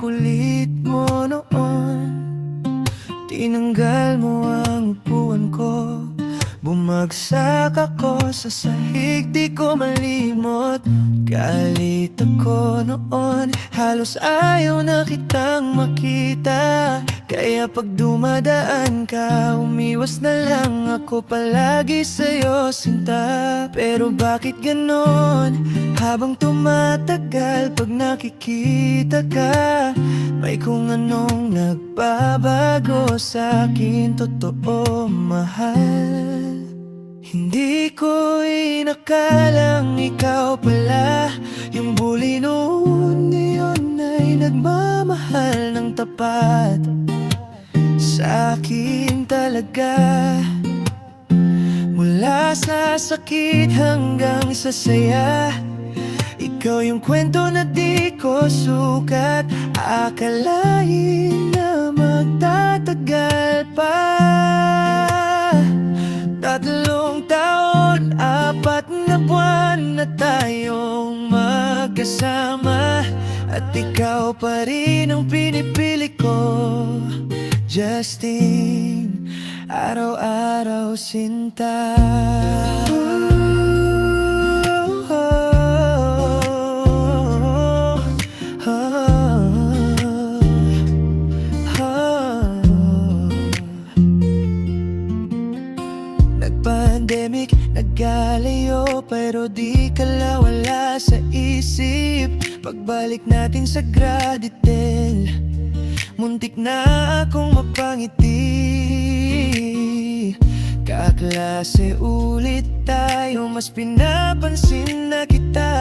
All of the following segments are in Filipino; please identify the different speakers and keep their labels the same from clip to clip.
Speaker 1: kulit mo noon. Tinanggal mo ang upuan ko, bumagsak ako sa sahig, di ko malimot. Galit ako noon, halos ayaw na kitang makita. Kaya pag dumadaan ka, umiwas na lang ako palagi sa'yo, sinta. Pero bakit ganon? Habang tumatagal, pag nakikita ka, may kung anong nagbabago sa'kin, totoo mahal. Hindi ko inakalang ikaw pala yung bully noon, ngayon ay nagmamahal ng tapat sa'kin talaga. Mula sa sakit hanggang sa saya, ikaw yung kwento na di ko sukat. Akalain na magtatagal pa. 3 taon, 4 na buwan na tayong magkasama, at ikaw pa rin ang pinipili ko, Justine, araw-araw sinta. Nag-pandemic, nagkalayo, pero di ka wala sa isip. Pagbalik natin sa Graditel, muntik na akong mapangiti. Kaklase ulit tayo, mas pinapansin na kita.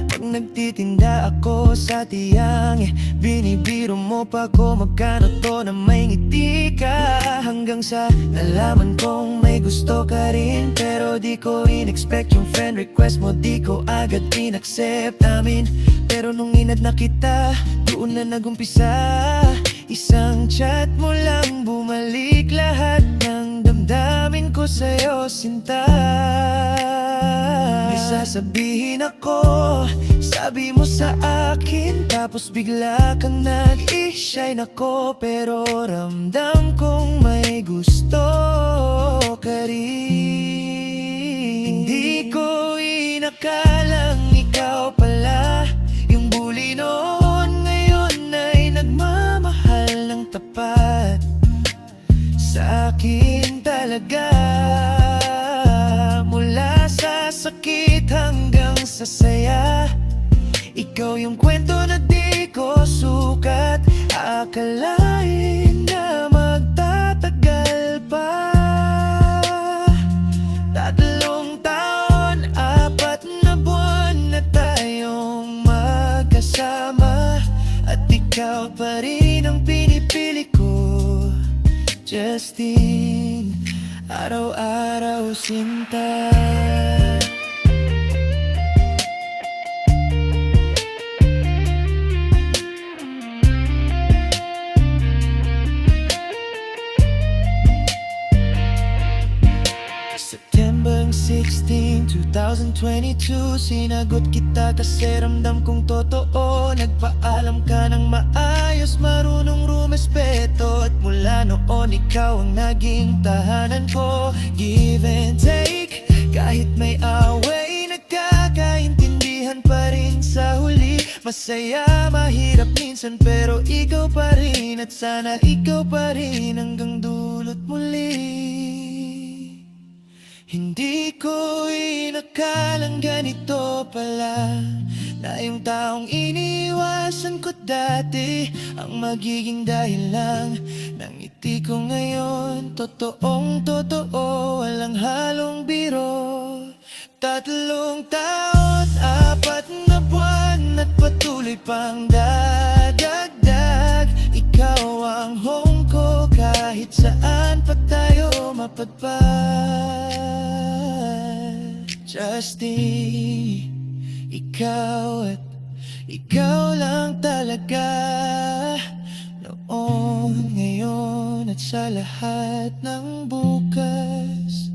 Speaker 1: Pag nagtitinda ako sa tiyang, binibiro mo pa ko magkano to na may ngiti ka. Hanggang sa nalaman kong may gusto ka rin, pero di ko in-expect yung friend request mo, di ko agad in-accept namin. Pero nung inad na kita, doon na nagumpisa. Isang chat mo lang, bumalik lahat ng damdamin ko sa'yo, sinta. May sasabihin ako, sabi mo sa akin, tapos bigla kang nag-i-shine ako. Pero ramdam kong may gusto ka rin. Hindi ko inakalang ikaw pala yung bully noon, ngayon ay nagmamahal ng tapat sa'kin talaga. Mula sa sakit hanggang sa saya, ikaw yung kwento na di ko sukat. Akalain na magtatagal pa. 3 taon, 4 na buwan na tayong magkasama, at ikaw pa rin ang pinipili ko, Justine, araw-araw sinta. September 16, 2022, sinagot kita kasi ramdam kong totoo. Nagpaalam ka ng maayos, marunong rumespeto, at mula noon ikaw ang naging tahanan ko. Give and take, kahit may away, nagkakaintindihan pa rin sa huli. Masaya, mahirap minsan, pero ikaw pa rin, at sana ikaw pa rin hanggang dulot muli. Hindi ko inakalang ganito pala, na yung taong iniwasan ko dati ang magiging dahilan ng ngiti ko ngayon. Totoong totoo, walang halong biro. 3 taon, 4 na buwan, at patuloy pang dadagdag. Ikaw ang home ko, kahit saan pa tayo mapadpad. Justine, ikaw at ikaw lang talaga. Noon, ngayon, at sa lahat ng bukas,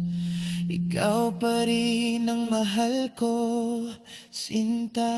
Speaker 1: ikaw pa rin ang mahal ko, sinta.